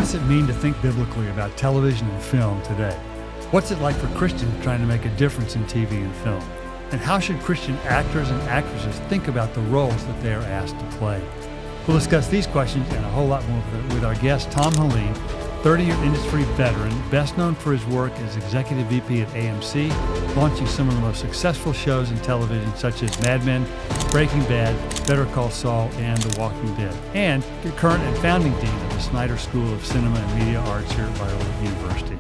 does it mean to think biblically about television and film today? What's it like for Christians trying to make a difference in TV and film? And how should Christian actors and actresses think about the roles that they are asked to play? We'll discuss these questions and a whole lot more with our guest, Tom Halleen, 30-year industry veteran, best known for his work as Executive VP at AMC, launching some of the most successful shows in television such as Mad Men, Breaking Bad, Better Call Saul, and The Walking Dead, and current and founding dean of the Snyder School of Cinema and Media Arts here at Biola University.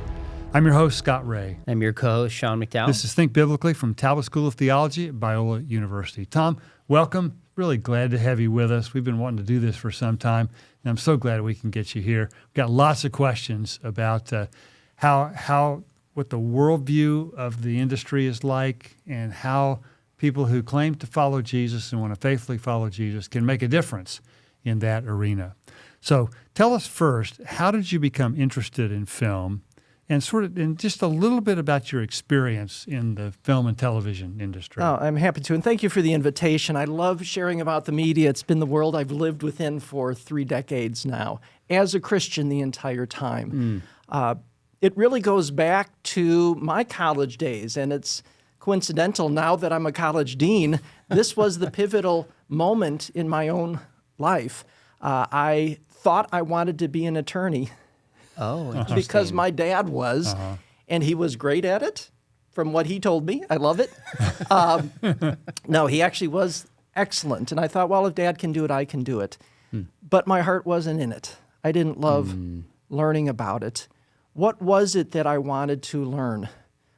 I'm your host, Scott Ray. I'm your co-host, Sean McDowell. This is Think Biblically from Talbot School of Theology at Biola University. Tom, welcome. Really glad to have you with us. We've been wanting to do this for some time, and I'm so glad we can get you here. We've got lots of questions about what the worldview of the industry is like and how people who claim to follow Jesus and want to faithfully follow Jesus can make a difference in that arena. So tell us first, how did you become interested in film? And just a little bit about your experience in the film and television industry. Oh, I'm happy to, and thank you for the invitation. I love sharing about the media. It's been the world I've lived within for 3 decades now, as a Christian the entire time. It really goes back to my college days, and it's coincidental now that I'm a college dean. This was the pivotal moment in my own life. I thought I wanted to be an attorney. Oh, interesting. Because my dad was, and he was great at it, from what he told me. I love it. No, he actually was excellent. And I thought, well, if Dad can do it, I can do it. But my heart wasn't in it. I didn't love learning about it. What was it that I wanted to learn?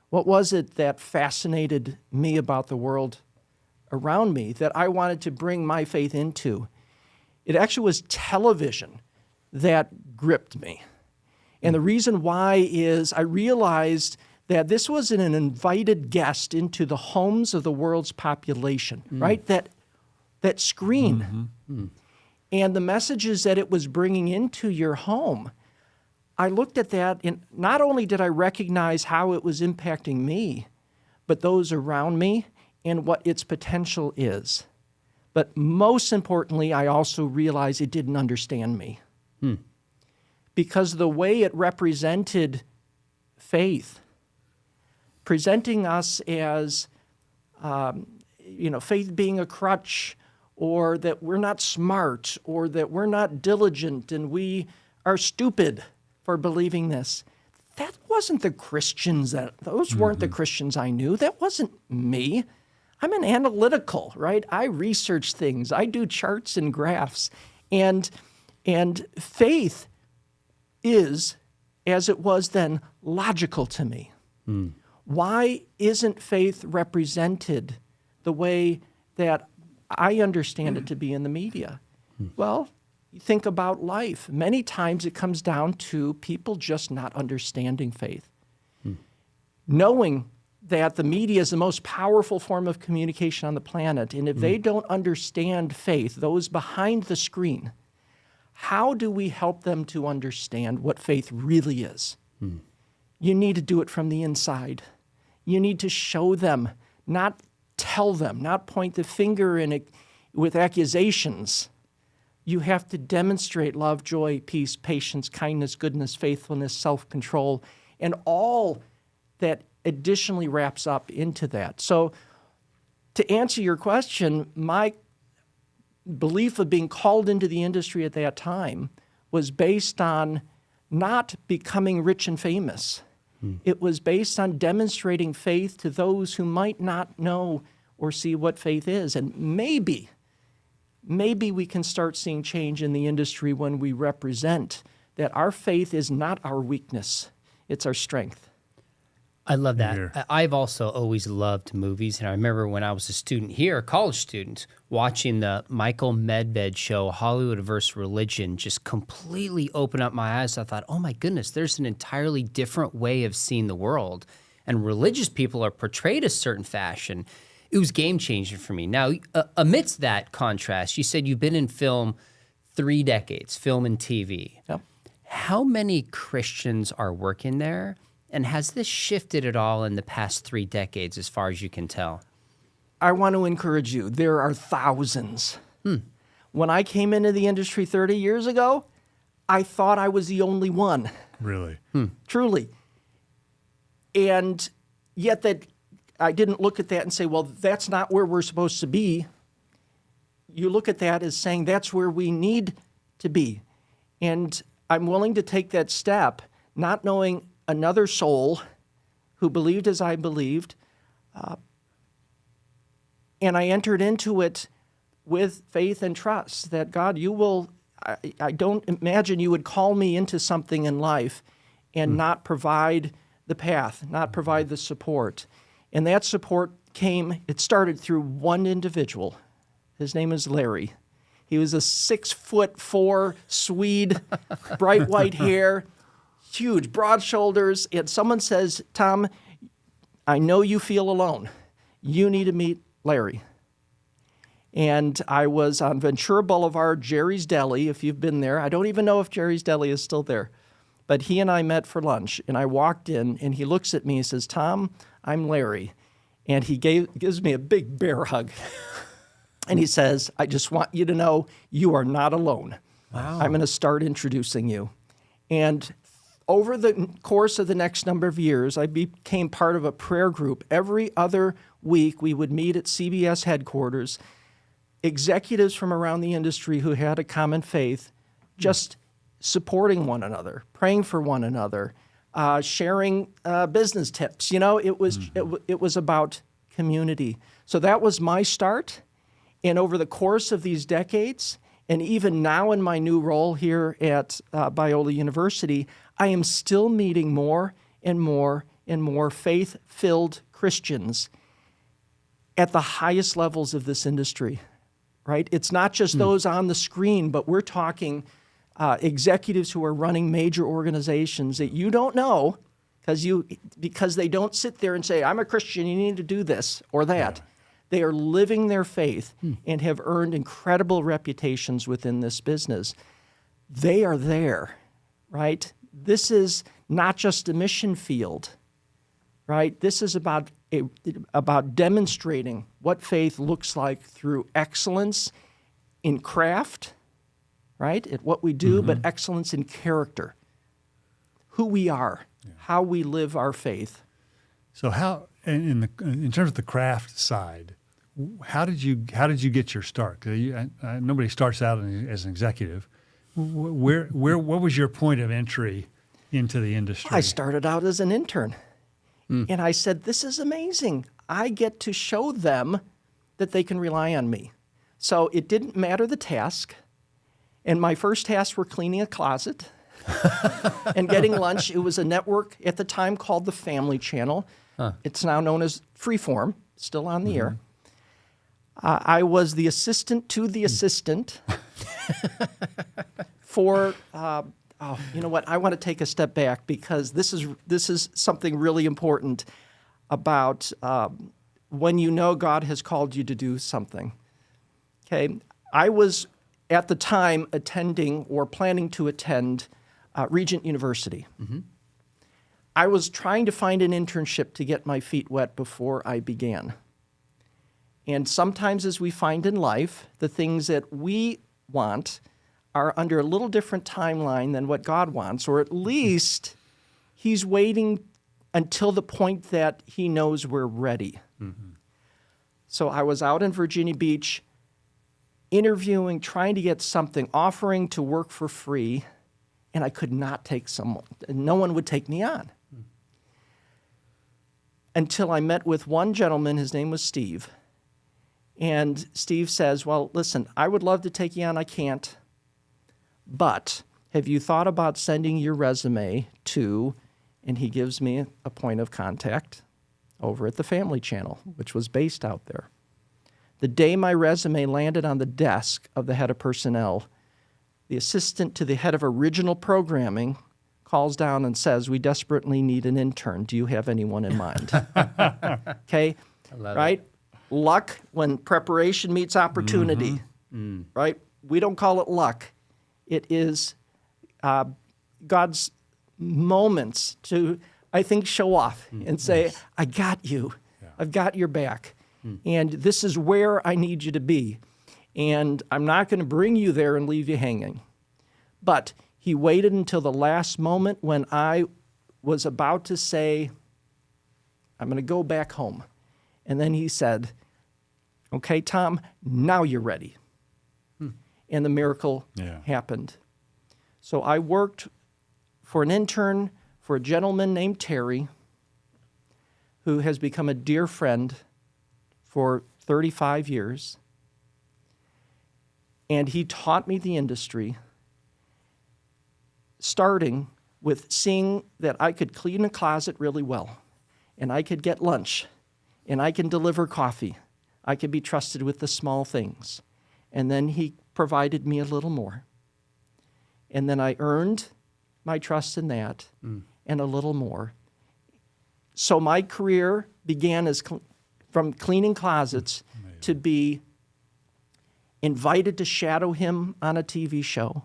What was it that fascinated me about the world around me that I wanted to bring my faith into? It actually was television that gripped me. And the reason why is I realized that this was an invited guest into the homes of the world's population, right? That screen. And the messages that it was bringing into your home. I looked at that, and not only did I recognize how it was impacting me, but those around me and what its potential is. But most importantly, I also realized it didn't understand me. Because the way it represented faith, presenting us as, faith being a crutch, or that we're not smart, or that we're not diligent, and we are stupid for believing this. That wasn't the Christians. Those weren't the Christians I knew. That wasn't me. I'm an analytical, right? I research things. I do charts and graphs. And faith is, as it was then, logical to me. Why isn't faith represented the way that I understand it to be in the media? Well, you think about life. Many times it comes down to people just not understanding faith. Knowing that the media is the most powerful form of communication on the planet, and if they don't understand faith, those behind the screen, how do we help them to understand what faith really is? You need to do it from the inside. You need to show them, not tell them, not point the finger with accusations. You have to demonstrate love, joy, peace, patience, kindness, goodness, faithfulness, self-control, and all that additionally wraps up into that. So to answer your question, my belief of being called into the industry at that time was based on not becoming rich and famous. It was based on demonstrating faith to those who might not know or see what faith is. And maybe we can start seeing change in the industry when we represent that our faith is not our weakness, it's our strength. I love that. I've also always loved movies, and I remember when I was a student here, a college student, watching the Michael Medved show, Hollywood vs. Religion, just completely opened up my eyes. I thought, oh my goodness, there's an entirely different way of seeing the world, and religious people are portrayed a certain fashion. It was game-changing for me. Now, amidst that contrast, you said you've been in film 3 decades, film and TV. Yep. How many Christians are working there? And has this shifted at all in the past 3 decades, as far as you can tell? I want to encourage you. There are thousands. When I came into the industry 30 years ago, I thought I was the only one. Really? Truly. And yet that I didn't look at that and say, well, that's not where we're supposed to be. You look at that as saying that's where we need to be. And I'm willing to take that step, not knowing another soul who believed as I believed. And I entered into it with faith and trust that, God, you will, I don't imagine you would call me into something in life and not provide the path, not provide the support. And that support it started through one individual. His name is Larry. He was a 6'4" Swede, bright white hair, huge, broad shoulders. And someone says, Tom, I know you feel alone. You need to meet Larry. And I was on Ventura Boulevard, Jerry's Deli, if you've been there. I don't even know if Jerry's Deli is still there. But he and I met for lunch, and I walked in, and he looks at me and says, Tom, I'm Larry. And he gives me a big bear hug. And he says, I just want you to know you are not alone. Wow. I'm going to start introducing you. And over the course of the next number of years, I became part of a prayer group. Every other week, we would meet at CBS headquarters, executives from around the industry who had a common faith, just supporting one another, praying for one another, sharing business tips. You know, it was about community. So that was my start. And over the course of these decades, and even now in my new role here at Biola University, I am still meeting more and more and more faith-filled Christians at the highest levels of this industry, right? It's not just those on the screen, but we're talking executives who are running major organizations that you don't know because they don't sit there and say, I'm a Christian, you need to do this or that. Yeah. They are living their faith and have earned incredible reputations within this business. They are there, right? This is not just a mission field, right? This is about demonstrating what faith looks like through excellence in craft, right, at what we do, but excellence in character, who we are, how we live our faith. So how, in terms of the craft side, how did you get your start? Nobody starts out as an executive. What was your point of entry into the industry? I started out as an intern, and I said, this is amazing. I get to show them that they can rely on me. So it didn't matter the task. And my first tasks were cleaning a closet and getting lunch. It was a network at the time called the Family Channel. It's now known as Freeform, still on the air. I was the assistant to the assistant for, you know what, I want to take a step back because this is something really important about when you know God has called you to do something. Okay, I was at the time attending or planning to attend Regent University. I was trying to find an internship to get my feet wet before I began. And sometimes, as we find in life, the things that we want are under a little different timeline than what God wants, or at least he's waiting until the point that he knows we're ready. So I was out in Virginia Beach interviewing, trying to get something, offering to work for free, and I could not take someone. No one would take me on. Until I met with one gentleman, his name was Steve. And Steve says, well, listen, I would love to take you on, I can't. But have you thought about sending your resume to, and he gives me a point of contact over at the Family Channel, which was based out there. The day my resume landed on the desk of the head of personnel, the assistant to the head of original programming calls down and says, we desperately need an intern. Do you have anyone in mind? Okay, right? Luck when preparation meets opportunity, right? We don't call it luck. It is God's moments to, I think, show off and say, I got you. Yeah. I've got your back. And this is where I need you to be. And I'm not going to bring you there and leave you hanging. But He waited until the last moment when I was about to say, I'm going to go back home. And then he said, okay, Tom, now you're ready. And the miracle happened. So I worked for an intern for a gentleman named Terry, who has become a dear friend for 35 years. And he taught me the industry, starting with seeing that I could clean a closet really well, and I could get lunch, and I can deliver coffee. I could be trusted with the small things. And then he provided me a little more. And then I earned my trust in that and a little more. So my career began as from cleaning closets to be invited to shadow him on a TV show,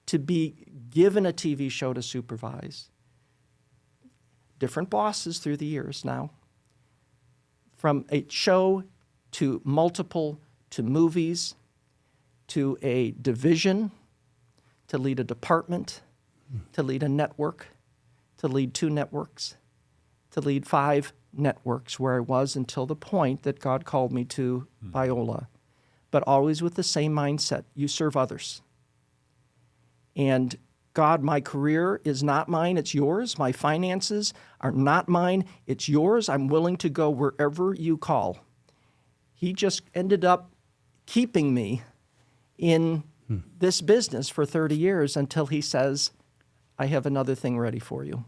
to be given a TV show to supervise. Different bosses through the years now. From a show to multiple, to movies, to a division, to lead a department, to lead a network, to lead 2 networks, to lead 5 networks, where I was until the point that God called me to Biola. But always with the same mindset: you serve others. And God, my career is not mine, it's yours. My finances are not mine, it's yours. I'm willing to go wherever you call. He just ended up keeping me in this business for 30 years until he says, I have another thing ready for you.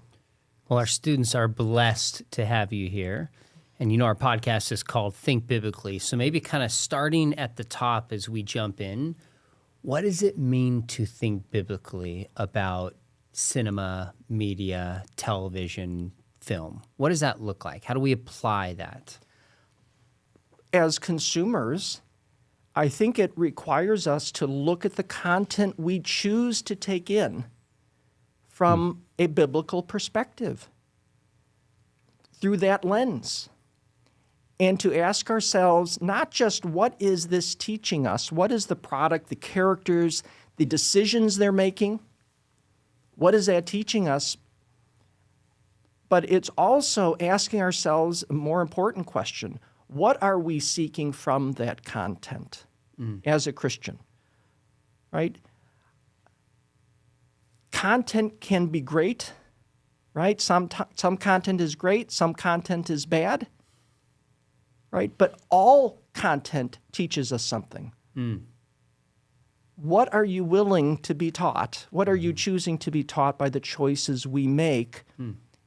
Well, our students are blessed to have you here. And you know, our podcast is called Think Biblically. So maybe kind of starting at the top as we jump in, what does it mean to think biblically about cinema, media, television, film? What does that look like? How do we apply that? As consumers, I think it requires us to look at the content we choose to take in from a biblical perspective through that lens. And to ask ourselves, not just what is this teaching us, what is the product, the characters, the decisions they're making, what is that teaching us? But it's also asking ourselves a more important question: what are we seeking from that content as a Christian, right? Content can be great, right? Some content is great, some content is bad, right? But all content teaches us something. What are you willing to be taught? What are you choosing to be taught by the choices we make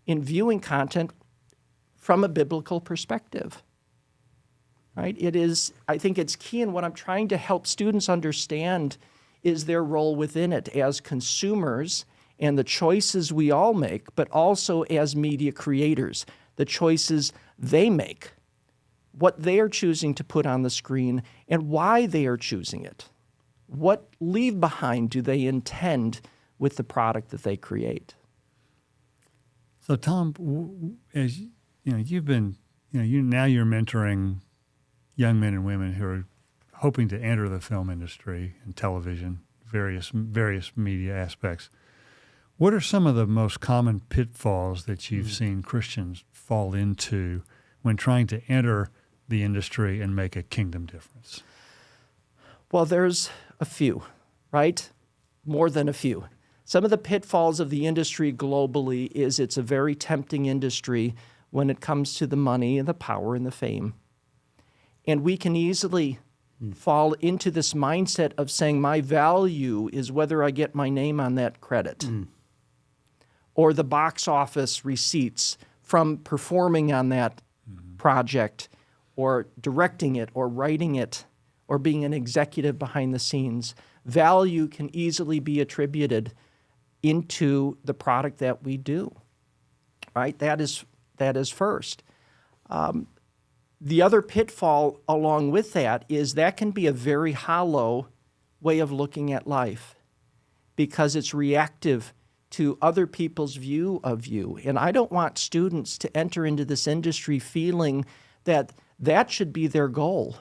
in viewing content from a biblical perspective? Right? It is, I think it's key, and what I'm trying to help students understand is their role within it as consumers and the choices we all make, but also as media creators, the choices they make, what they are choosing to put on the screen, and why they are choosing it. What leave behind do they intend with the product that they create? So, Tom, as you know, you've been, now you're mentoring young men and women who are hoping to enter the film industry and television, various media aspects. What are some of the most common pitfalls that you've seen Christians fall into when trying to enter the industry and make a kingdom difference? Well, there's a few, right? More than a few. Some of the pitfalls of the industry globally is it's a very tempting industry when it comes to the money and the power and the fame. And we can easily fall into this mindset of saying my value is whether I get my name on that credit or the box office receipts from performing on that project or directing it or writing it or being an executive behind the scenes. Value can easily be attributed into the product that we do, right? That is first. The other pitfall along with that is that can be a very hollow way of looking at life because it's reactive to other people's view of you. And I don't want students to enter into this industry feeling that that should be their goal.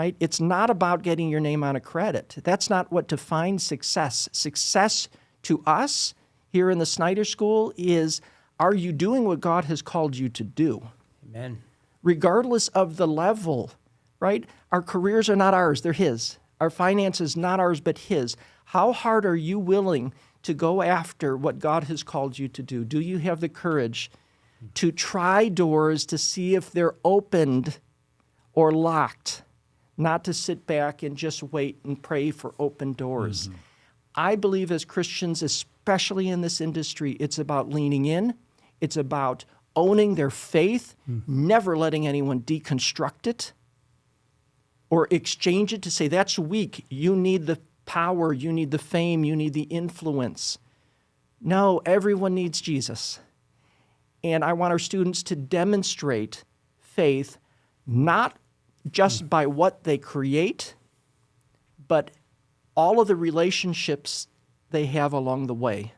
right? It's not about getting your name on a credit. That's not what defines success. Success to us here in the Snyder School is, are you doing what God has called you to do? Amen. Regardless of the level, right? Our careers are not ours, they're His. Our finances not ours, but His. How hard are you willing to go after what God has called you to do? Do you have the courage to try doors to see if they're opened or locked, not to sit back and just wait and pray for open doors? Mm-hmm. I believe as Christians, especially in this industry, it's about leaning in. It's about owning their faith, never letting anyone deconstruct it or exchange it to say, that's weak. You need the power. You need the fame. You need the influence. No, everyone needs Jesus. And I want our students to demonstrate faith not just by what they create, but all of the relationships they have along the way.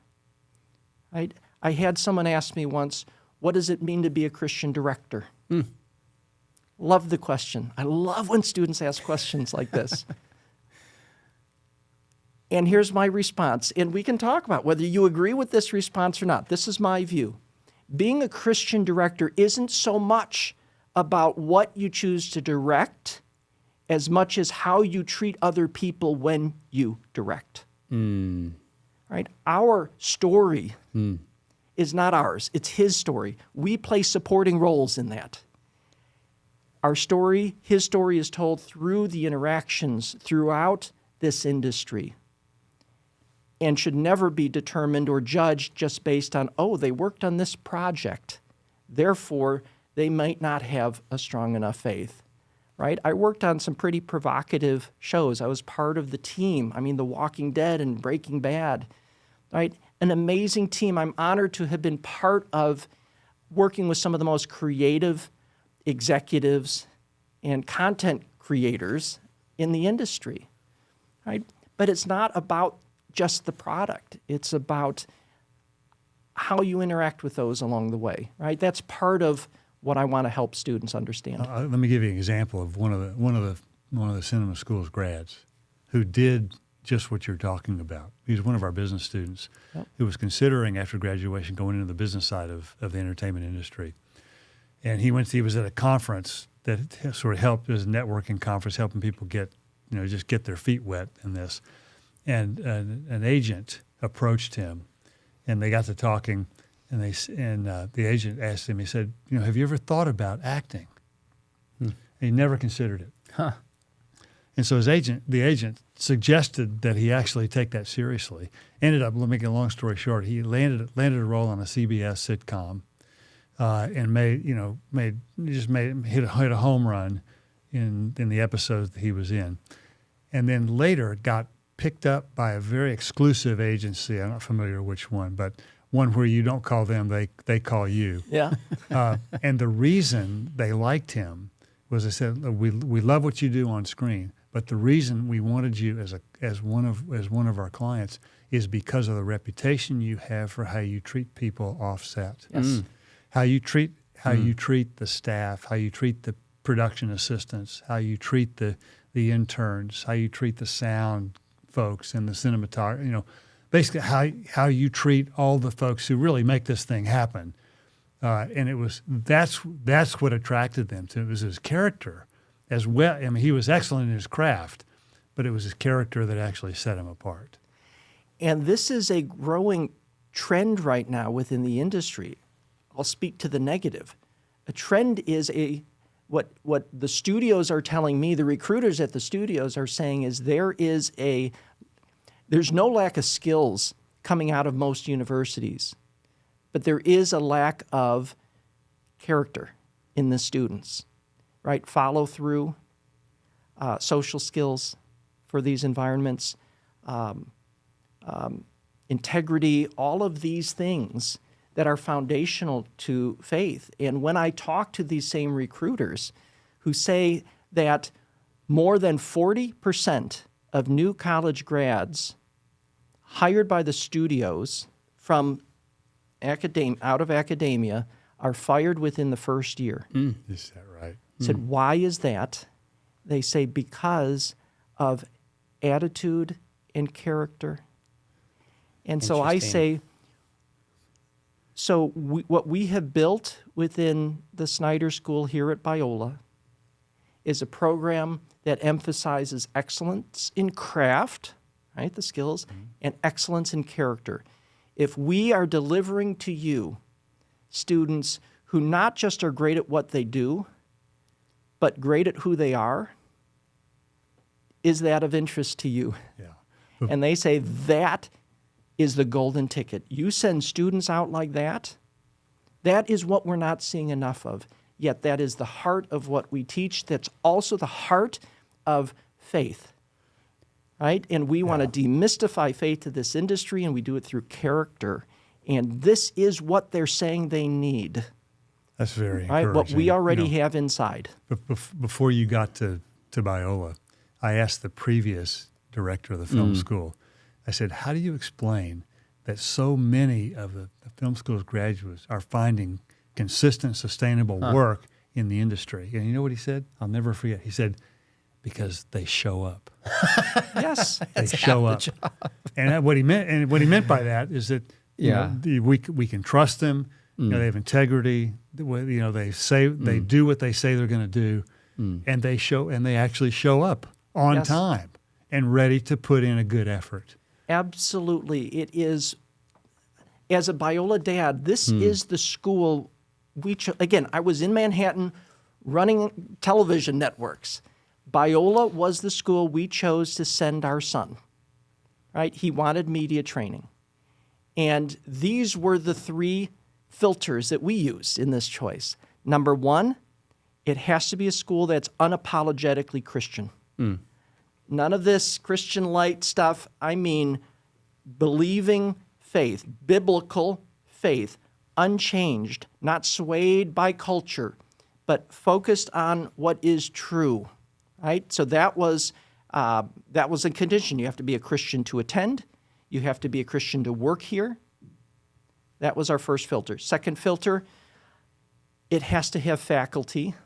Right? I had someone ask me once, what does it mean to be a Christian director? Love the question. I love when students ask questions like this. And here's my response. And we can talk about whether you agree with this response or not. This is my view. Being a Christian director isn't so much about what you choose to direct as much as how you treat other people when you direct. Right? Our story is not ours. It's His story. We play supporting roles in that. Our story, His story, is told through the interactions throughout this industry and should never be determined or judged just based on, oh, they worked on this project. Therefore, they might not have a strong enough faith, right? I worked on some pretty provocative shows. I was part of the team. I mean, The Walking Dead and Breaking Bad, right? An amazing team. I'm honored to have been part of working with some of the most creative executives and content creators in the industry, right? But it's not about just the product. It's about how you interact with those along the way, right? That's part of what I want to help students understand. Let me give you an example of one of the cinema school's grads who did just what you're talking about. He's one of our business students who was considering after graduation going into the business side of the entertainment industry. And he was at a conference that sort of helped, as a networking conference, helping people get their feet wet in this. And an agent approached him, and they got to talking, and the agent asked him, he said, have you ever thought about acting? And he never considered it. Huh. And so the agent suggested that he actually take that seriously. Ended up, making a long story short, he landed a role on a CBS sitcom, and hit a home run in the episodes that he was in, and then later got picked up by a very exclusive agency. I'm not familiar which one, but one where you don't call them, they call you. Yeah. And the reason they liked him was, they said, we love what you do on screen, but the reason we wanted you as one of our clients is because of the reputation you have for how you treat people off set. Yes. How you treat the staff, how you treat the production assistants, how you treat the interns, how you treat the sound folks and the cinematographer, basically how you treat all the folks who really make this thing happen. And that's what attracted them to it. It was his character as well. I mean, he was excellent in his craft, but it was his character that actually set him apart. And this is a growing trend right now within the industry. I'll speak to the negative. A trend is what the studios are telling me, the recruiters at the studios are saying is there's no lack of skills coming out of most universities, but there is a lack of character in the students, right? Follow through, social skills for these environments, integrity, all of these things that are foundational to faith. And when I talk to these same recruiters who say that more than 40% of new college grads hired by the studios from out of academia are fired within the first year. Is that right? I said, why is that? They say because of attitude and character. And so I say, what we have built within the Snyder School here at Biola is a program that emphasizes excellence in craft, right, the skills, and excellence in character. If we are delivering to you students who not just are great at what they do, but great at who they are, is that of interest to you? Yeah. And they say that is the golden ticket. You send students out like that, that is what we're not seeing enough of. Yet that is the heart of what we teach. That's also the heart of faith, right? And we want to demystify faith to this industry, and we do it through character. And this is what they're saying they need. That's very right? encouraging. What we already have inside. Before you got to Biola, I asked the previous director of the film school, I said, how do you explain that so many of the film school's graduates are finding consistent, sustainable work in the industry? And you know what he said? I'll never forget. He said, because they show up. Yes. They show up. And what he meant by that is that you know, we can trust them. You know, they have integrity. You know, they do what they say they're going to do, and they actually show up on time and ready to put in a good effort. Absolutely. It is, as a Biola dad, this is the school again, I was in Manhattan running television networks. Biola was the school we chose to send our son, right? He wanted media training. And these were the three filters that we used in this choice. Number one, it has to be a school that's unapologetically Christian. None of this Christian light stuff. I mean, believing faith, biblical faith, unchanged, not swayed by culture, but focused on what is true, right? So that was a condition. You have to be a Christian to attend. You have to be a Christian to work here. That was our first filter. Second filter, it has to have faculty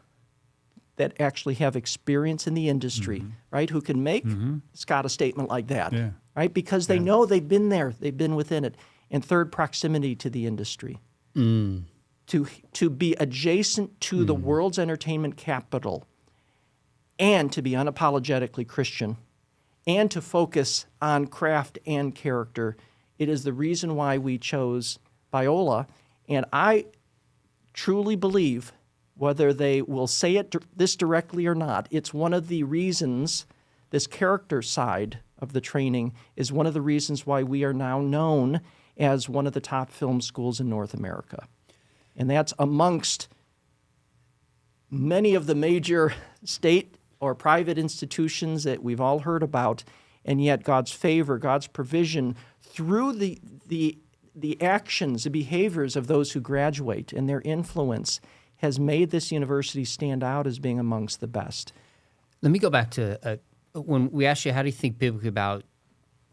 that actually have experience in the industry, right? Who can make, Scott, a statement like that, right? Because they know they've been there, they've been within it. And third, proximity to the industry. To be adjacent to the world's entertainment capital, and to be unapologetically Christian, and to focus on craft and character. It is the reason why we chose Biola, and I truly believe, whether they will say this directly or not, it's one of the reasons, this character side of the training is one of the reasons why we are now known as one of the top film schools in North America. And that's amongst many of the major state or private institutions that we've all heard about, and yet God's favor, God's provision through the actions, the behaviors of those who graduate and their influence has made this university stand out as being amongst the best. Let me go back to when we asked you, how do you think biblically about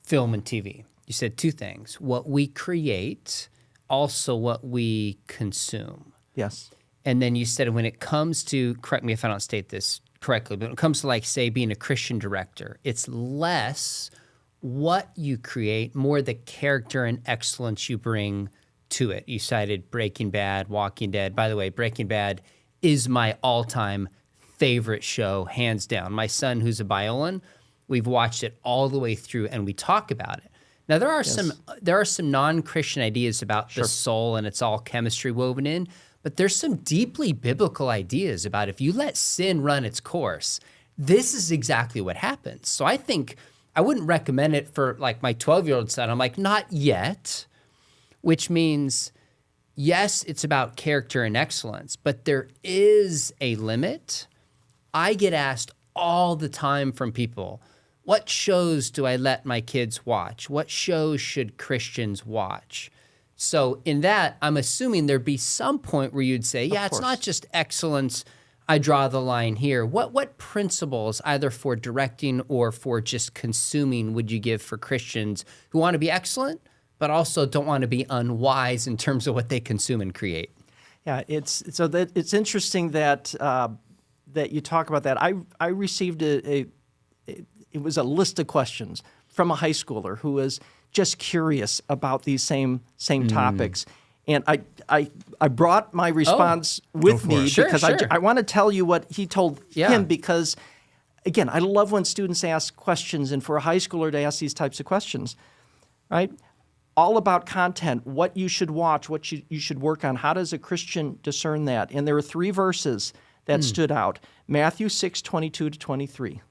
film and TV? You said two things: what we create, also what we consume. Yes. And then you said when it comes to, correct me if I don't state this correctly, but when it comes to, like, say, being a Christian director, it's less what you create, more the character and excellence you bring to it. You cited Breaking Bad, Walking Dead. By the way, Breaking Bad is my all-time favorite show, hands down. My son, who's a Biolan, we've watched it all the way through, and we talk about it. Now, there are some non-Christian ideas about the soul, and it's all chemistry woven in, but there's some deeply biblical ideas about if you let sin run its course, this is exactly what happens. So I think I wouldn't recommend it for, like, my 12-year-old son. I'm like, not yet, which means, yes, it's about character and excellence, but there is a limit. I get asked all the time from people, what shows do I let my kids watch? What shows should Christians watch? So in that, I'm assuming there'd be some point where you'd say, yeah, it's not just excellence. I draw the line here. What principles, either for directing or for just consuming, would you give for Christians who want to be excellent, but also don't want to be unwise in terms of what they consume and create? Yeah, it's interesting that that you talk about that. I received it was a list of questions from a high schooler who was just curious about these same topics. And I brought my response with me because I want to tell you what he told him, because, again, I love when students ask questions, and for a high schooler to ask these types of questions, right? All about content, what you should watch, what you should work on. How does a Christian discern that? And there are 3 verses that stood out. Matthew 6:22-23.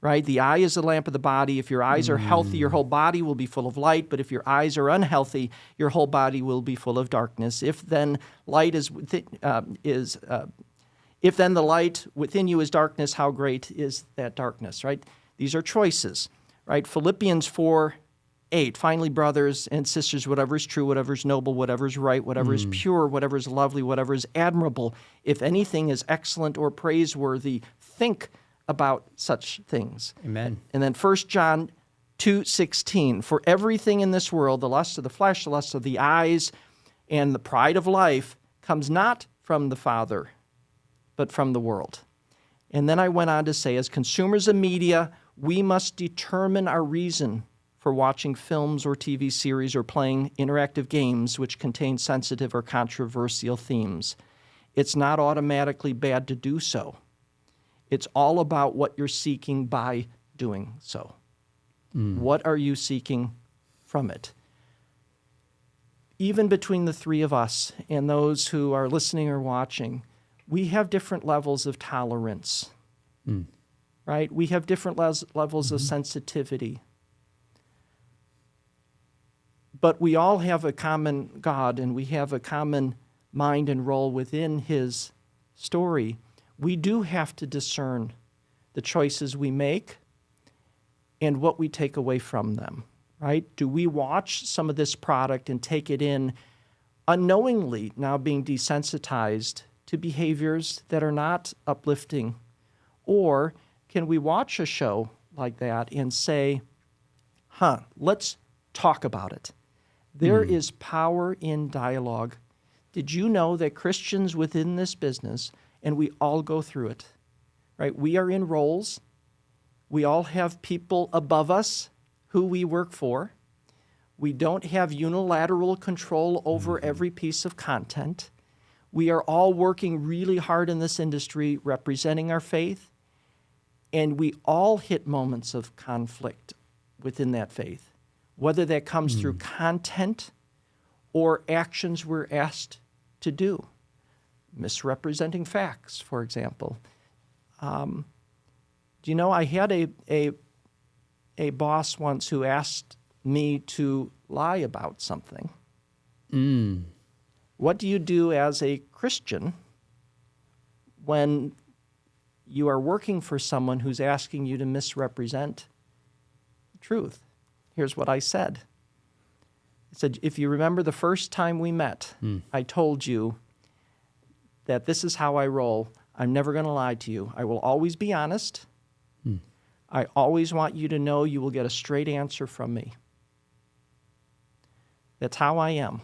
Right? The eye is the lamp of the body. If your eyes are healthy, your whole body will be full of light. But if your eyes are unhealthy, your whole body will be full of darkness. If then if then the light within you is darkness, how great is that darkness? Right? These are choices. Right? Philippians 4:8. Finally, brothers and sisters, whatever is true, whatever is noble, whatever is right, whatever is pure, whatever is lovely, whatever is admirable, if anything is excellent or praiseworthy, think about such things. Amen. And then 1 John 2:16, for everything in this world, the lust of the flesh, the lust of the eyes, and the pride of life comes not from the Father, but from the world. And then I went on to say, as consumers of media, we must determine our reason for watching films or TV series or playing interactive games which contain sensitive or controversial themes. It's not automatically bad to do so. It's all about what you're seeking by doing so. What are you seeking from it? Even between the 3 of us and those who are listening or watching, we have different levels of tolerance, right? We have different levels of sensitivity. But we all have a common God, and we have a common mind and role within His story. We do have to discern the choices we make and what we take away from them, right? Do we watch some of this product and take it in unknowingly, now being desensitized to behaviors that are not uplifting? Or can we watch a show like that and say, let's talk about it? There is power in dialogue. Did you know that Christians within this business, and we all go through it, right? We are in roles. We all have people above us who we work for. We don't have unilateral control over every piece of content. We are all working really hard in this industry representing our faith, and we all hit moments of conflict within that faith, whether that comes through content or actions we're asked to do. Misrepresenting facts, for example. Do you know, I had a boss once who asked me to lie about something. What do you do as a Christian when you are working for someone who's asking you to misrepresent the truth? Here's what I said. I said, if you remember the first time we met, I told you that this is how I roll. I'm never going to lie to you. I will always be honest. I always want you to know you will get a straight answer from me. That's how I am.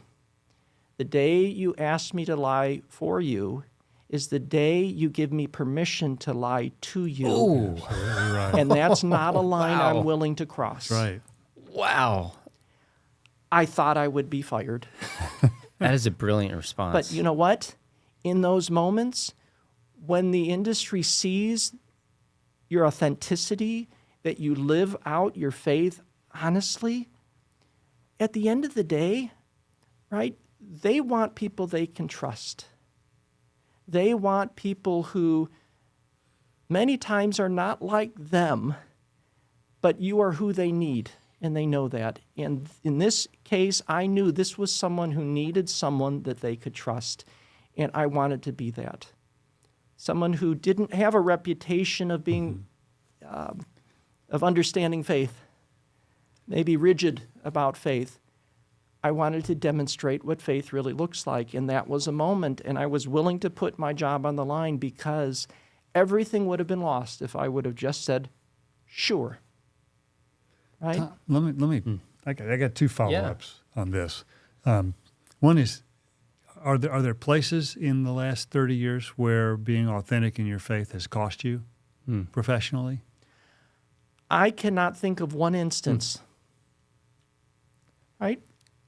The day you ask me to lie for you is the day you give me permission to lie to you. Oh, absolutely right. And that's not a line I'm willing to cross. That's right. Wow. I thought I would be fired. That is a brilliant response. But you know what? In those moments, when the industry sees your authenticity, that you live out your faith honestly, at the end of the day, right, they want people they can trust. They want people who many times are not like them, but you are who they need, and they know that. And in this case, I knew this was someone who needed someone that they could trust, and I wanted to be that. Someone who didn't have a reputation of being, of understanding faith, maybe rigid about faith. I wanted to demonstrate what faith really looks like, and that was a moment, and I was willing to put my job on the line because everything would have been lost if I would have just said, sure. Right? Let me. I got 2 follow-ups on this. One is, are there places in the last 30 years where being authentic in your faith has cost you professionally? I cannot think of one instance. Right?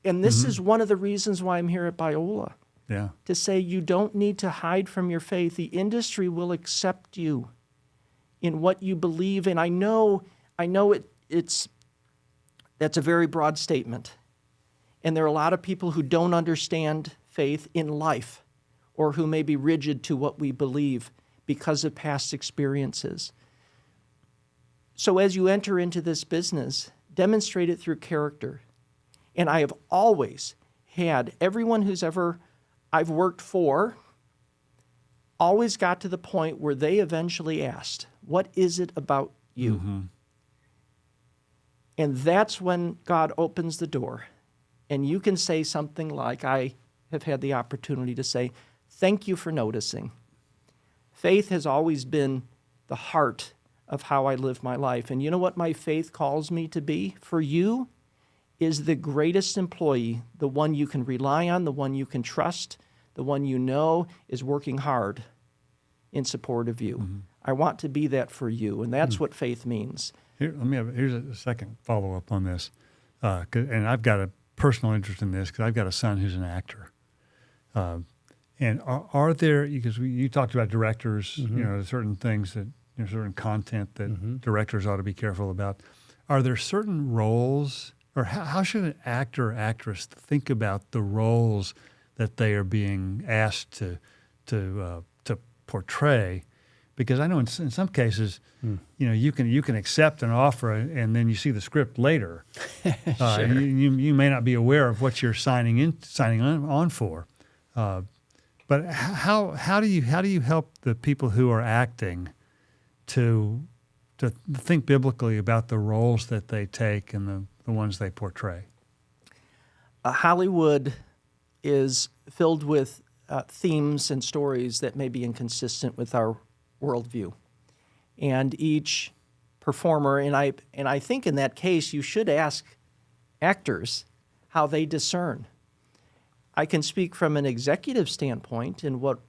And this is one of the reasons why I'm here at Biola. Yeah. To say you don't need to hide from your faith. The industry will accept you in what you believe in. I know that's a very broad statement. And there are a lot of people who don't understand faith in life or who may be rigid to what we believe because of past experiences. So as you enter into this business, demonstrate it through character. And I have always had everyone who's ever I've worked for always got to the point where they eventually asked, what is it about you? Mm-hmm. And that's when God opens the door. And you can say something like, I have had the opportunity to say, thank you for noticing. Faith has always been the heart of how I live my life. And you know what my faith calls me to be? For you is the greatest employee, the one you can rely on, the one you can trust, the one you know is working hard in support of you. Mm-hmm. I want to be that for you, and that's what faith means. Here's a second follow-up on this, and I've got a personal interest in this because I've got a son who's an actor. And are there, because you talked about directors, certain things that, certain content that directors ought to be careful about. Are there certain roles, or how should an actor or actress think about the roles that they are being asked to portray? Because I know in some cases, you can accept an offer and then you see the script later. Sure. You may not be aware of what you're signing on for. But how do you help the people who are acting to think biblically about the roles that they take and the ones they portray? Hollywood is filled with themes and stories that may be inconsistent with our worldview. And each performer, and I think in that case you should ask actors how they discern. I can speak from an executive standpoint in what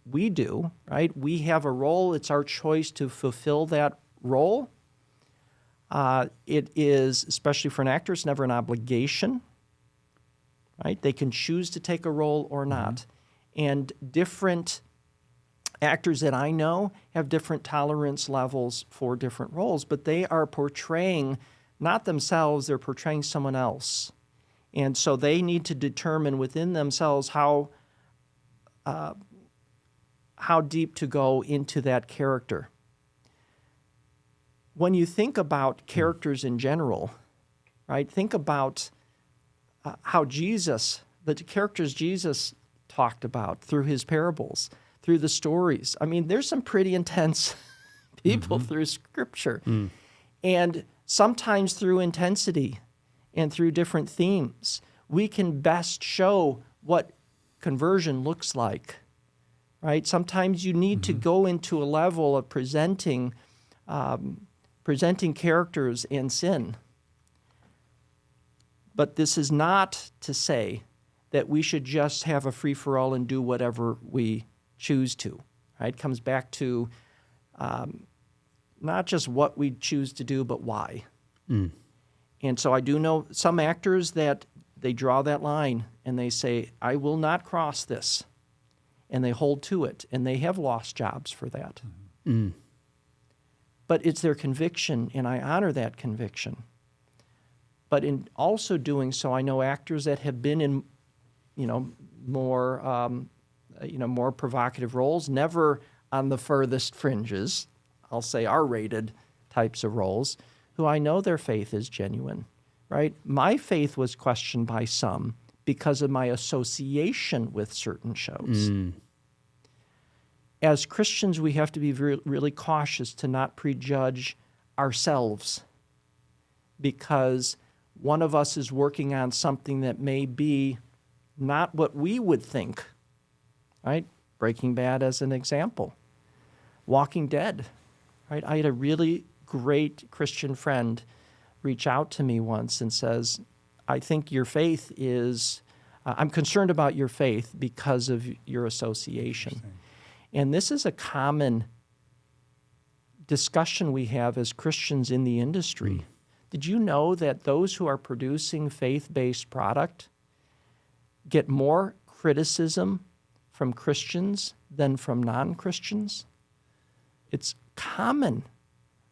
we do, right? We have a role. It's our choice to fulfill that role. It is, especially for an actor, it's never an obligation, right? They can choose to take a role or not. And different actors that I know have different tolerance levels for different roles, but they are portraying not themselves, they're portraying someone else. And so they need to determine within themselves how deep to go into that character. When you think about characters in general, right, think about how the characters Jesus talked about through his parables, through the stories. I mean, there's some pretty intense people through Scripture. And sometimes through intensity and through different themes, we can best show what conversion looks like, right? Sometimes you need to go into a level of presenting characters and sin. But this is not to say that we should just have a free-for-all and do whatever we choose to, right? It comes back to not just what we choose to do, but why. And so I do know some actors that they draw that line and they say, I will not cross this. And they hold to it, and they have lost jobs for that. But it's their conviction, and I honor that conviction. But in also doing so, I know actors that have been in, more provocative roles, never on the furthest fringes, I'll say R-rated types of roles, who I know their faith is genuine, right? My faith was questioned by some because of my association with certain shows. As Christians, we have to be really cautious to not prejudge ourselves because one of us is working on something that may be not what we would think, right? Breaking Bad as an example. Walking Dead, right? I had a really great Christian friend reach out to me once and says, I think your faith is I'm concerned about your faith because of your association. And this is a common discussion we have as Christians in the industry. Did you know that those who are producing faith-based product get more criticism from Christians than from non-Christians? It's common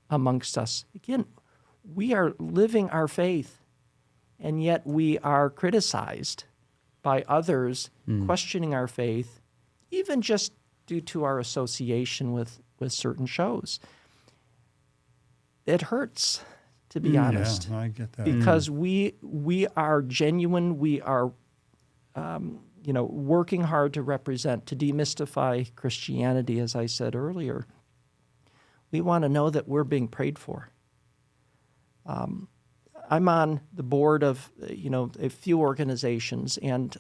amongst us. Again, we are living our faith, and yet we are criticized by others questioning our faith, even just due to our association with certain shows. It hurts, to be honest. Yeah, I get that. Because we are genuine, we are working hard to represent, to demystify Christianity, as I said earlier. We want to know that we're being prayed for. I'm on the board of, a few organizations, and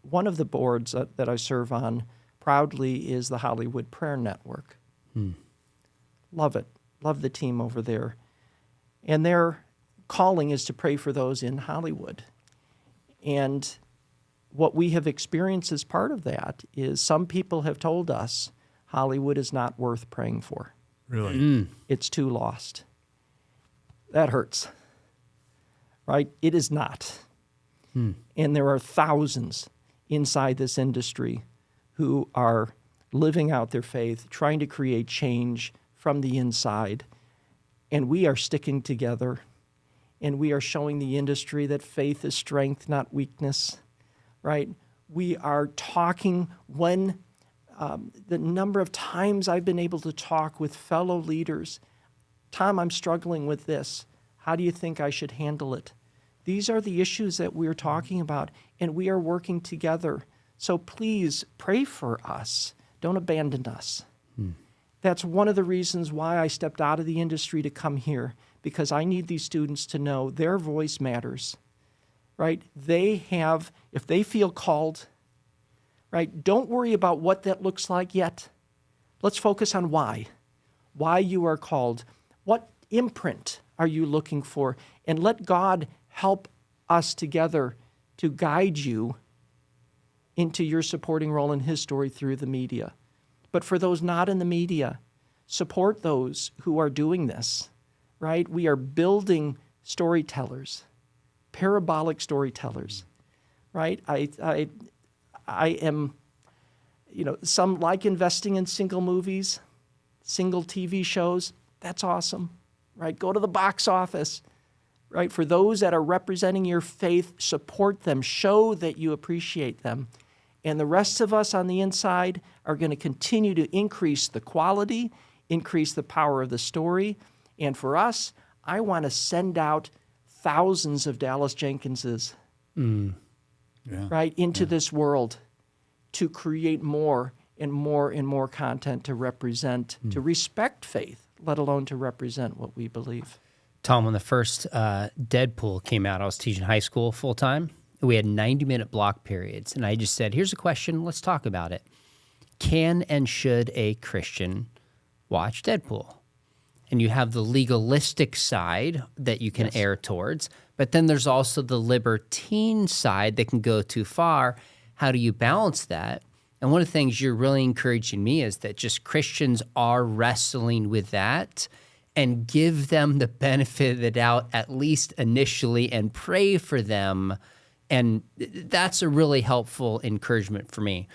one of the boards that I serve on proudly is the Hollywood Prayer Network. Love it. Love the team over there. And their calling is to pray for those in Hollywood. And what we have experienced as part of that is some people have told us Hollywood is not worth praying for. Really? It's too lost. That hurts, right? It is not. And there are thousands inside this industry who are living out their faith, trying to create change from the inside. And we are sticking together, and we are showing the industry that faith is strength, not weakness, right? We are talking when the number of times I've been able to talk with fellow leaders. Tom, I'm struggling with this. How do you think I should handle it? These are the issues that we're talking about, and we are working together. So please pray for us. Don't abandon us. That's one of the reasons why I stepped out of the industry to come here, because I need these students to know their voice matters, right? If they feel called, right, don't worry about what that looks like yet. Let's focus on why you are called. What imprint are you looking for? And let God help us together to guide you into your supporting role in His story through the media. But for those not in the media, support those who are doing this, right? We are building storytellers, parabolic storytellers, right? I am, some like investing in single movies, single TV shows. That's awesome, right? Go to the box office, right? For those that are representing your faith, support them, show that you appreciate them. And the rest of us on the inside are going to continue to increase the quality, increase the power of the story. And for us, I want to send out thousands of Dallas Jenkinses, right, into this world to create more and more and more content to represent, to respect faith, let alone to represent what we believe. Tom, when the first Deadpool came out, I was teaching high school full-time. We had 90-minute block periods, and I just said, here's a question, let's talk about it. Can and should a Christian watch Deadpool? And you have the legalistic side that you can err towards, but then there's also the libertine side that can go too far. How do you balance that? And one of the things you're really encouraging me is that just Christians are wrestling with that, and give them the benefit of the doubt, at least initially, and pray for them. And that's a really helpful encouragement for me.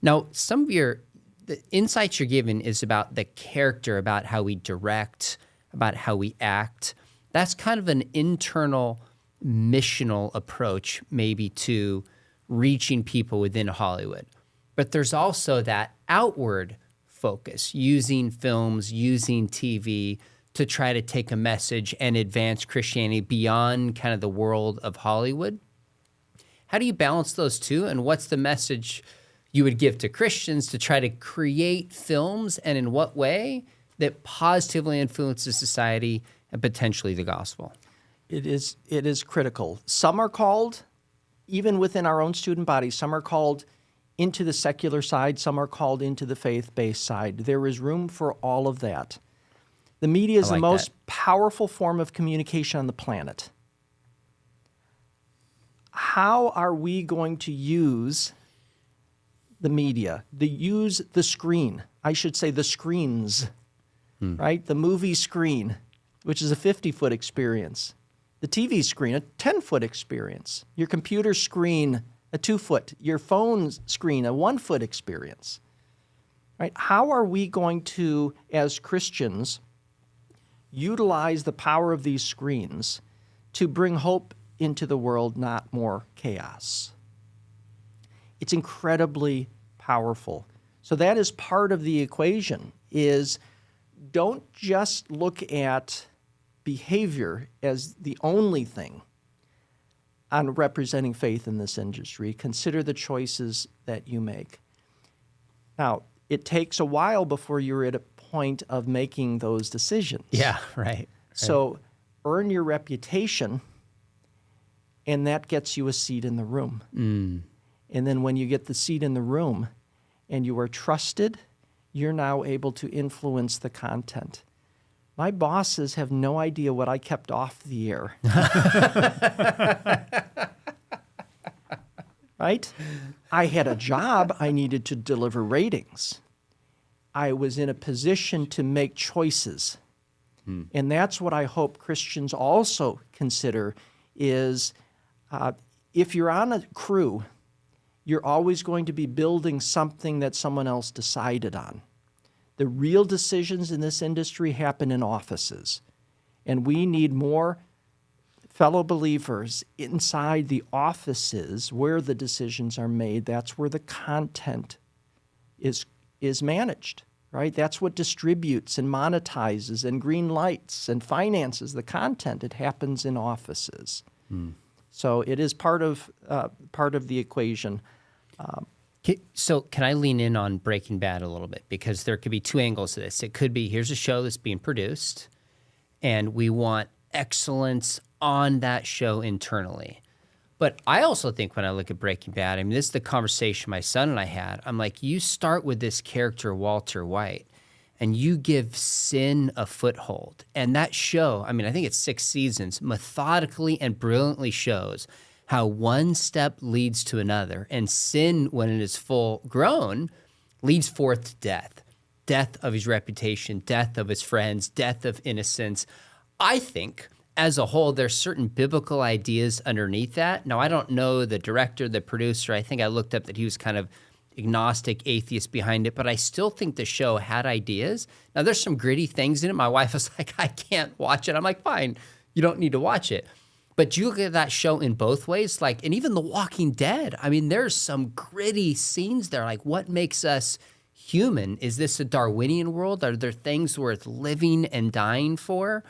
Now, some of the insights you're giving is about the character, about how we direct, about how we act. That's kind of an internal missional approach maybe to reaching people within Hollywood. But there's also that outward focus, using films, using TV to try to take a message and advance Christianity beyond kind of the world of Hollywood. How do you balance those two, and what's the message you would give to Christians to try to create films, and in what way, that positively influences society and potentially the gospel? It is critical. Some are called, even within our own student body, some are called into the secular side, some are called into the faith-based side. There is room for all of that. The media is the most powerful form of communication on the planet. how are we going to use the media, use the screen? I should say the screens, right? The movie screen, which is a 50-foot experience. The TV screen, a 10-foot experience. Your computer screen, a 2-foot. Your phone screen, a 1-foot experience. Right? How are we going to, as Christians, utilize the power of these screens to bring hope into the world, not more chaos? It's incredibly powerful. So that is part of the equation, is don't just look at behavior as the only thing on representing faith in this industry. Consider the choices that you make. Now, it takes a while before you're at a point of making those decisions. Yeah, right. So earn your reputation, and that gets you a seat in the room. And then when you get the seat in the room and you are trusted, you're now able to influence the content. My bosses have no idea what I kept off the air. Right? I had a job. I needed to deliver ratings. I was in a position to make choices. And that's what I hope Christians also consider is if you're on a crew, you're always going to be building something that someone else decided on. The real decisions in this industry happen in offices. And we need more fellow believers inside the offices where the decisions are made. That's where the content is managed, right? That's what distributes and monetizes and green lights and finances the content. It happens in offices. So it is part of the equation. So can I lean in on Breaking Bad a little bit? Because there could be two angles to this. It could be, here's a show that's being produced, and we want excellence on that show internally. But I also think when I look at Breaking Bad, I mean, this is the conversation my son and I had. I'm like, you start with this character, Walter White, and you give sin a foothold. And that show, I mean, I think it's 6 seasons, methodically and brilliantly shows how one step leads to another. And sin, when it is full grown, leads forth to death. Death of his reputation, death of his friends, death of innocence. I think, as a whole, there's certain biblical ideas underneath that. Now, I don't know the director, the producer. I think I looked up that he was kind of agnostic, atheist behind it, but I still think the show had ideas. Now, there's some gritty things in it. My wife was like, I can't watch it. I'm like, fine, you don't need to watch it. But you look at that show in both ways, like, and even The Walking Dead. I mean, there's some gritty scenes there. Like, what makes us human? Is this a Darwinian world? Are there things worth living and dying for?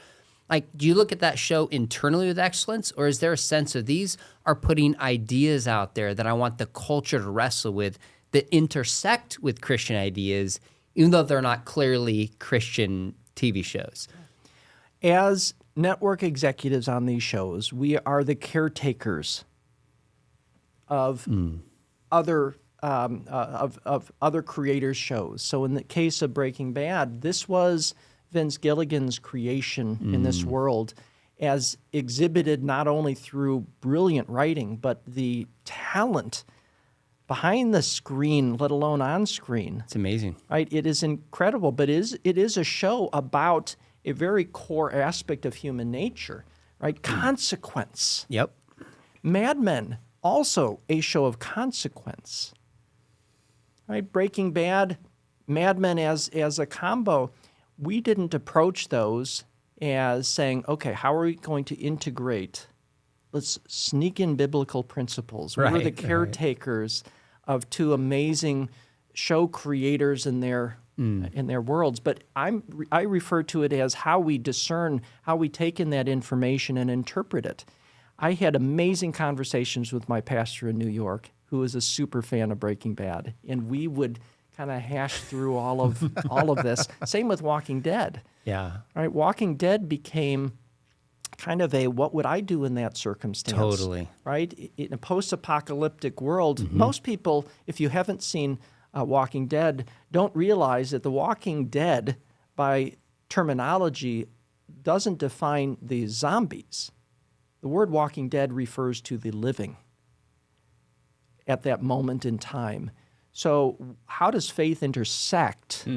Like, do you look at that show internally with excellence, or is there a sense of these are putting ideas out there that I want the culture to wrestle with that intersect with Christian ideas, even though they're not clearly Christian TV shows? As network executives on these shows, we are the caretakers of other creators' shows. So in the case of Breaking Bad, this was Vince Gilligan's creation in this world, as exhibited not only through brilliant writing, but the talent behind the screen, let alone on screen. It's amazing. Right? It is incredible, but it is a show about a very core aspect of human nature, right? Consequence. Yep. Mad Men, also a show of consequence. Right? Breaking Bad, Mad Men as a combo, we didn't approach those as saying, okay, how are we going to integrate? Let's sneak in biblical principles. We're the caretakers of two amazing show creators in their worlds. But I refer to it as how we discern, how we take in that information and interpret it. I had amazing conversations with my pastor in New York, who is a super fan of Breaking Bad, and we would kind of hash through all of this. Same with Walking Dead. Yeah. Right? Walking Dead became kind of a what would I do in that circumstance? Totally. Right? In a post-apocalyptic world, most people, if you haven't seen Walking Dead, don't realize that The Walking Dead, by terminology, doesn't define the zombies. The word Walking Dead refers to the living. at that moment in time. So how does faith intersect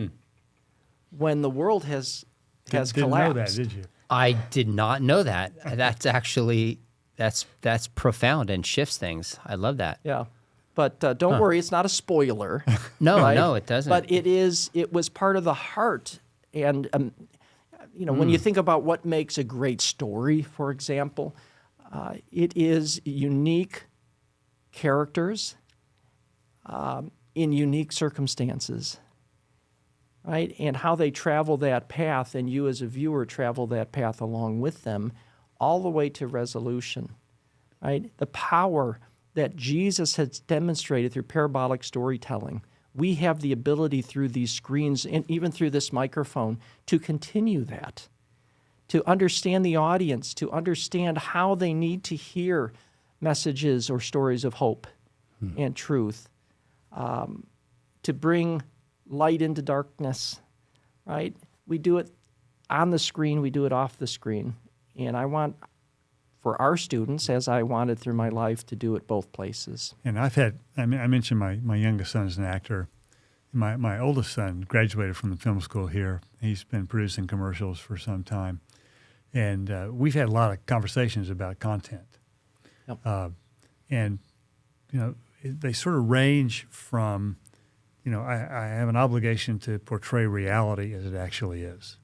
when the world has collapsed? Didn't know that, did you? I did not know that. That's actually, that's profound and shifts things. I love that. Yeah. But don't worry, it's not a spoiler. No, right? no, it doesn't. But it was part of the heart. And, when you think about what makes a great story, for example, it is unique characters in unique circumstances, right? And how they travel that path, and you as a viewer travel that path along with them, all the way to resolution, right? The power that Jesus has demonstrated through parabolic storytelling. We have the ability through these screens and even through this microphone to continue that, to understand the audience, to understand how they need to hear messages or stories of hope and truth, to bring light into darkness, right? We do it on the screen, we do it off the screen. And I want, for our students, as I wanted through my life, to do it both places. And I mentioned my youngest son is an actor. My oldest son graduated from the film school here. He's been producing commercials for some time. And we've had a lot of conversations about content. Yep. And, they sort of range from, I have an obligation to portray reality as it actually is.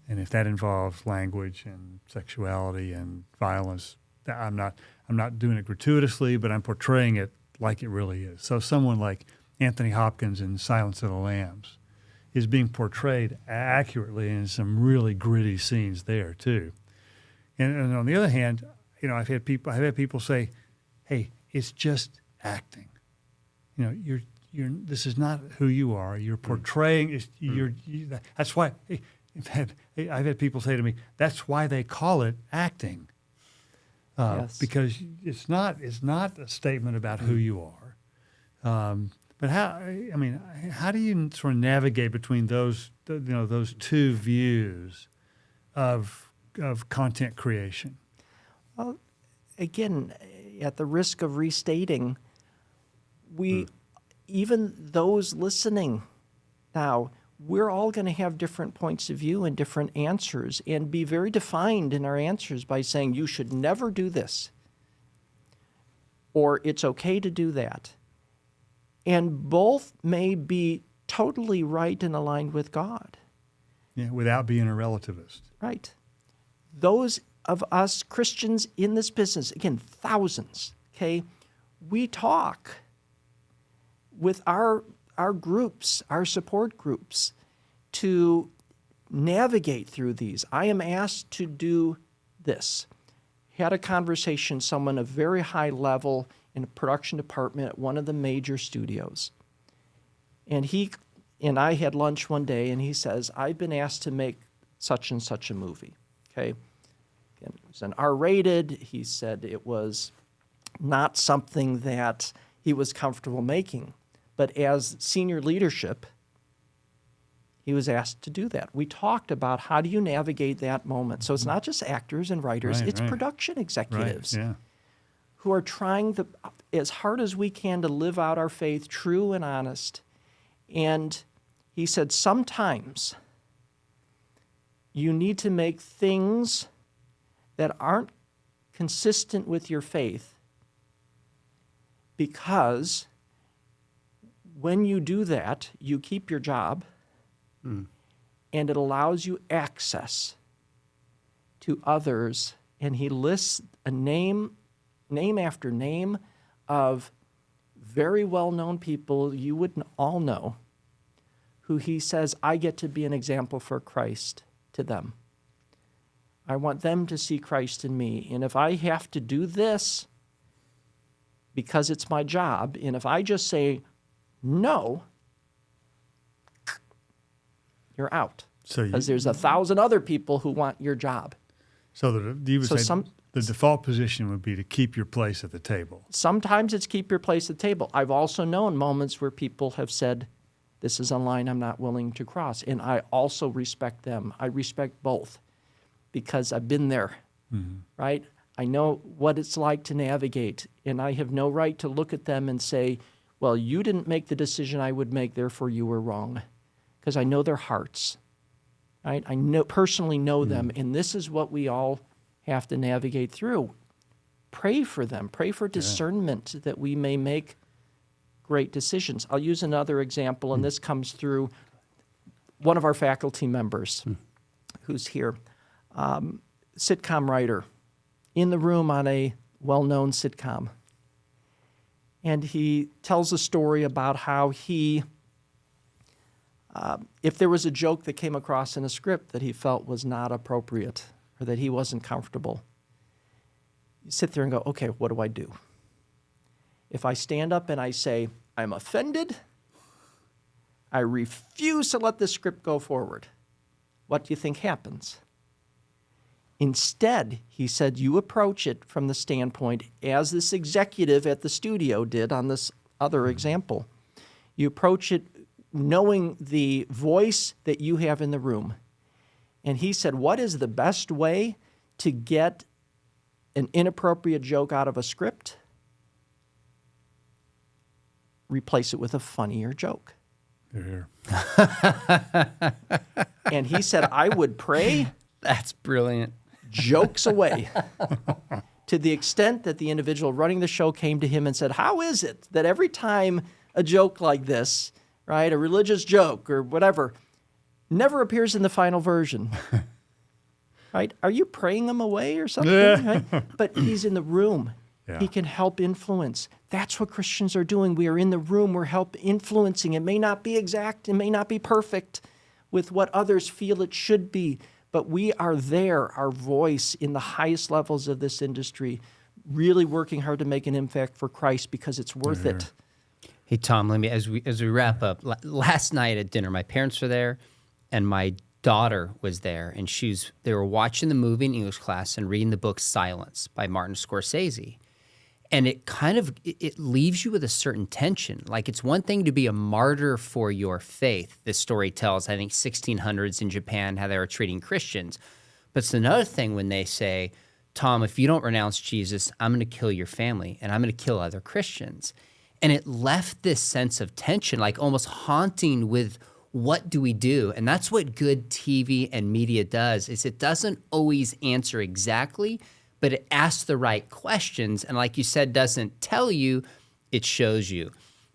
And if that involves language and sexuality and violence, I'm not doing it gratuitously, but I'm portraying it like it really is. So someone like Anthony Hopkins in Silence of the Lambs is being portrayed accurately in some really gritty scenes there too. And on the other hand, I've had people say, "Hey, it's just acting. You're this is not who you are. You're portraying. That's why." I've had people say to me, "That's why they call it acting, Yes. because it's not a statement about who you are." But how do you sort of navigate between those two views of content creation? Well, again, at the risk of restating, even those listening now, we're all going to have different points of view and different answers, and be very defined in our answers by saying you should never do this, or it's okay to do that. And both may be totally right and aligned with God. Yeah, without being a relativist. Right. Those of us Christians in this business, again, thousands, okay, we talk with our groups, our support groups, to navigate through these. I am asked to do this. Had a conversation, someone of very high level in a production department at one of the major studios. And I had lunch one day, and he says, "I've been asked to make such and such a movie." Okay. And it was an R-rated. He said it was not something that he was comfortable making. But as senior leadership, he was asked to do that. We talked about how do you navigate that moment. So it's not just actors and writers, it's production executives who are trying as hard as we can to live out our faith, true and honest. And he said, sometimes you need to make things that aren't consistent with your faith, because when you do that, you keep your job, and it allows you access to others. And he lists a name after name of very well-known people you wouldn't all know, who he says, I get to be an example for Christ to them. I want them to see Christ in me. And if I have to do this because it's my job, and if I just say no, you're out. Because there's 1,000 other people who want your job. So you would say the default position would be to keep your place at the table. Sometimes it's keep your place at the table. I've also known moments where people have said, this is a line I'm not willing to cross. And I also respect them. I respect both because I've been there, right? I know what it's like to navigate, and I have no right to look at them and say, well, you didn't make the decision I would make, therefore you were wrong, because I know their hearts. Right? I personally know them, and this is what we all have to navigate through. Pray for them. Pray for discernment that we may make great decisions. I'll use another example, and this comes through one of our faculty members who's here, sitcom writer, in the room on a well-known sitcom. And he tells a story about how he, if there was a joke that came across in a script that he felt was not appropriate or that he wasn't comfortable, you sit there and go, okay, what do I do? If I stand up and I say, I'm offended, I refuse to let this script go forward, what do you think happens? Instead, he said, you approach it from the standpoint, as this executive at the studio did on this other example. You approach it knowing the voice that you have in the room. And he said, what is the best way to get an inappropriate joke out of a script? Replace it with a funnier joke. Here. And he said, I would pray. That's brilliant. Jokes away. To the extent that the individual running the show came to him and said, how is it that every time a joke like this, right, a religious joke or whatever, never appears in the final version? Right? Are you praying them away or something? Right? But he's in the room. Yeah. He can help influence. That's what Christians are doing. We are in the room. We're help influencing. It may not be exact. It may not be perfect with what others feel it should be. But we are there, our voice in the highest levels of this industry, really working hard to make an impact for Christ because it's worth it. Hey, Tom, let me, as we wrap up, last night at dinner, my parents were there and my daughter was there, and they were watching the movie in English class and reading the book Silence by Martin Scorsese. And it kind of, it leaves you with a certain tension. Like, it's one thing to be a martyr for your faith. This story tells, I think, 1600s in Japan, how they were treating Christians. But it's another thing when they say, Tom, if you don't renounce Jesus, I'm going to kill your family and I'm going to kill other Christians. And it left this sense of tension, like almost haunting with what do we do? And that's what good TV and media does, is it doesn't always answer exactly, but it asks the right questions. And like you said, doesn't tell you, it shows you.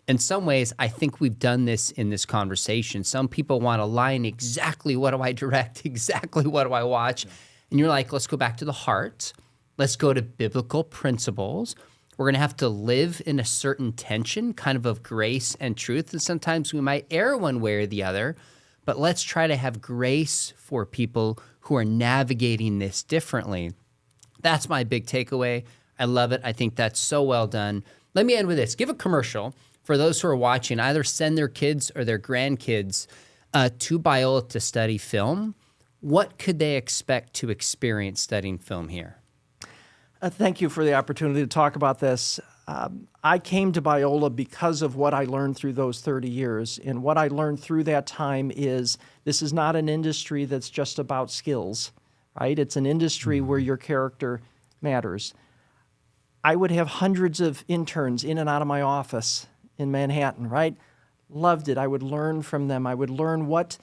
In some ways, I think we've done this in this conversation. Some people want to line exactly what do I direct, exactly what do I watch. And you're like, let's go back to the heart. Let's go to biblical principles. We're going to have to live in a certain tension, kind of grace and truth. And sometimes we might err one way or the other, but let's try to have grace for people who are navigating this differently. That's my big takeaway. I love it. I think that's so well done. Let me end with this. Give a commercial for those who are watching. Either send their kids or their grandkids to Biola to study film. What could they expect to experience studying film here? Thank you for the opportunity to talk about this. I came to Biola because of what I learned through those 30 years. And what I learned through that time is this is not an industry that's just about skills, right? It's an industry where your character matters. I would have hundreds of interns in and out of my office in Manhattan, right? Loved it. I would learn from them. I would learn what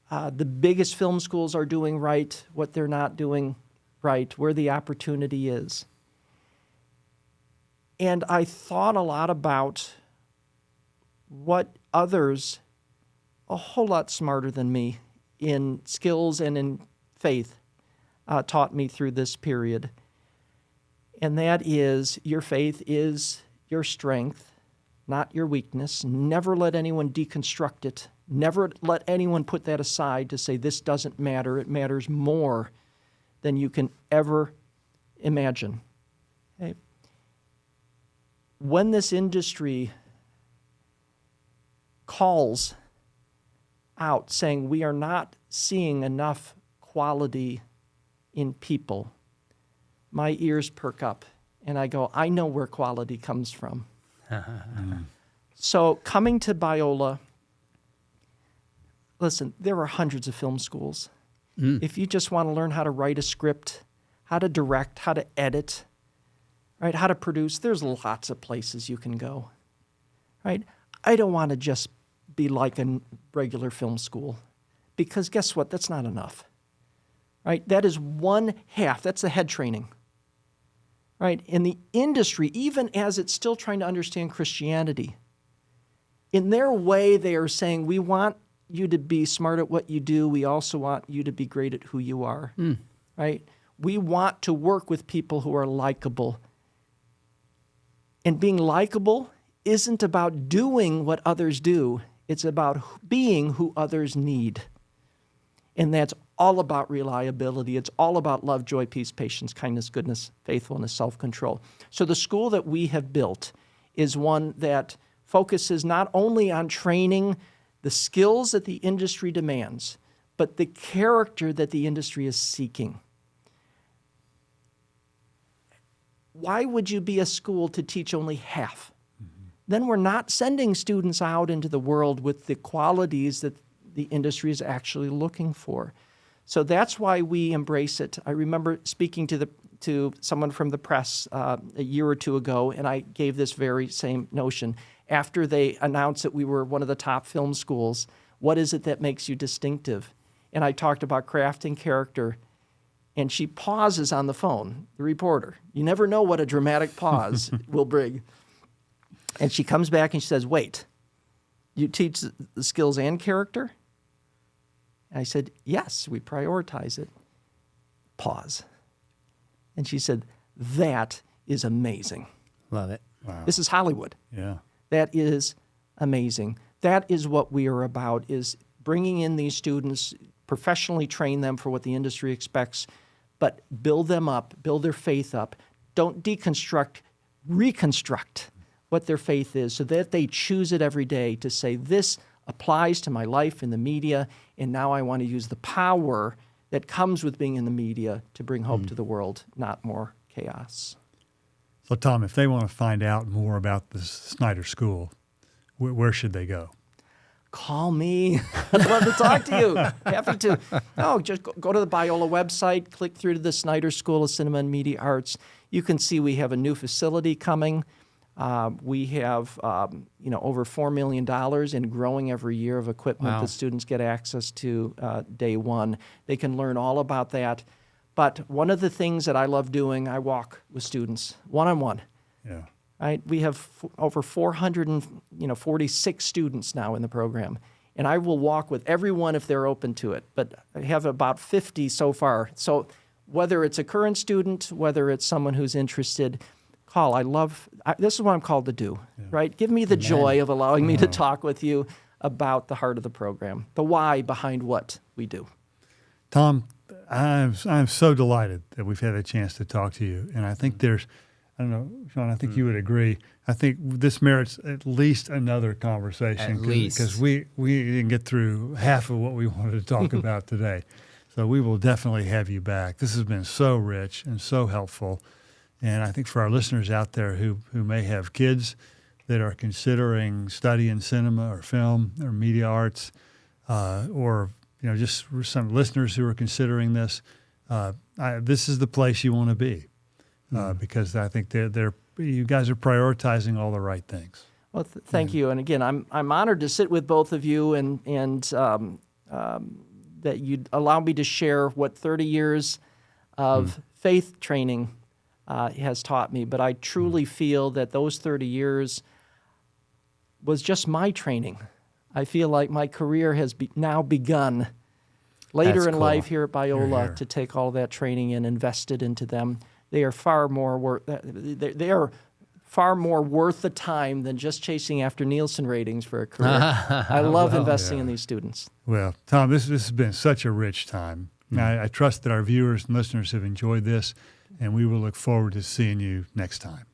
the biggest film schools are doing right, what they're not doing right, where the opportunity is. And I thought a lot about what others, a whole lot smarter than me in skills and in faith, taught me through this period. And that is, your faith is your strength, not your weakness. Never let anyone deconstruct it. Never let anyone put that aside to say this doesn't matter. It matters more than you can ever imagine. Okay? When this industry calls out saying we are not seeing enough quality in people, my ears perk up and I go, I know where quality comes from. So coming to Biola, listen, there are hundreds of film schools. If you just want to learn how to write a script, how to direct, how to edit, right? How to produce. There's lots of places you can go, right? I don't want to just be like a regular film school, because guess what? That's not enough, right? That is one half. That's the head training, right? In the industry, even as it's still trying to understand Christianity, in their way, they are saying, we want you to be smart at what you do. We also want you to be great at who you are, right? We want to work with people who are likable. And being likable isn't about doing what others do. It's about being who others need. And that's all about reliability. It's all about love, joy, peace, patience, kindness, goodness, faithfulness, self-control. So the school that we have built is one that focuses not only on training the skills that the industry demands, but the character that the industry is seeking. Why would you be a school to teach only half? Then we're not sending students out into the world with the qualities that the industry is actually looking for. So that's why we embrace it. I remember speaking to someone from the press a year or two ago, and I gave this very same notion. After they announced that we were one of the top film schools, what is it that makes you distinctive? And I talked about crafting character, and she pauses on the phone, the reporter. You never know what a dramatic pause will bring. And she comes back and she says, wait, you teach the skills and character? And I said, yes, we prioritize it. Pause. And she said, that is amazing. Love it. Wow. This is Hollywood. Yeah. That is amazing. That is what we are about, is bringing in these students, professionally train them for what the industry expects, but build them up, build their faith up. Don't deconstruct, reconstruct what their faith is, so that they choose it every day to say, this applies to my life in the media, and now I want to use the power that comes with being in the media to bring hope to the world, not more chaos. So, Tom, if they want to find out more about the Snyder School, where should they go? Call me. I'd love to talk to you. Happy to. No, just go to the Biola website, click through to the Snyder School of Cinema and Media Arts. You can see we have a new facility coming. We have over $4 million and growing every year of equipment that students get access to day one. They can learn all about that. But one of the things that I love doing, I walk with students one-on-one. Yeah. Right? We have over 446 students now in the program. And I will walk with everyone if they're open to it. But I have about 50 so far. So whether it's a current student, whether it's someone who's interested, call. This is what I'm called to do, right? Give me the joy of allowing me to talk with you about the heart of the program, the why behind what we do. Tom, I'm so delighted that we've had a chance to talk to you. And I think I don't know, Sean, I think you would agree. I think this merits at least another conversation. Because we didn't get through half of what we wanted to talk about today. So we will definitely have you back. This has been so rich and so helpful. And I think for our listeners out there who may have kids that are considering studying cinema or film or media arts, or just some listeners who are considering this, this is the place you want to be, because I think you guys are prioritizing all the right things. Well, thank you. And again, I'm honored to sit with both of you and that you'd allow me to share what 30 years of faith training has taught me. But I truly feel that those 30 years was just my training. I feel like my career has now begun later in life here at Biola to take all that training and invest it into them. They are far more worth the time than just chasing after Nielsen ratings for a career. I love investing in these students. Well, Tom, this has been such a rich time. I trust that our viewers and listeners have enjoyed this, and we will look forward to seeing you next time.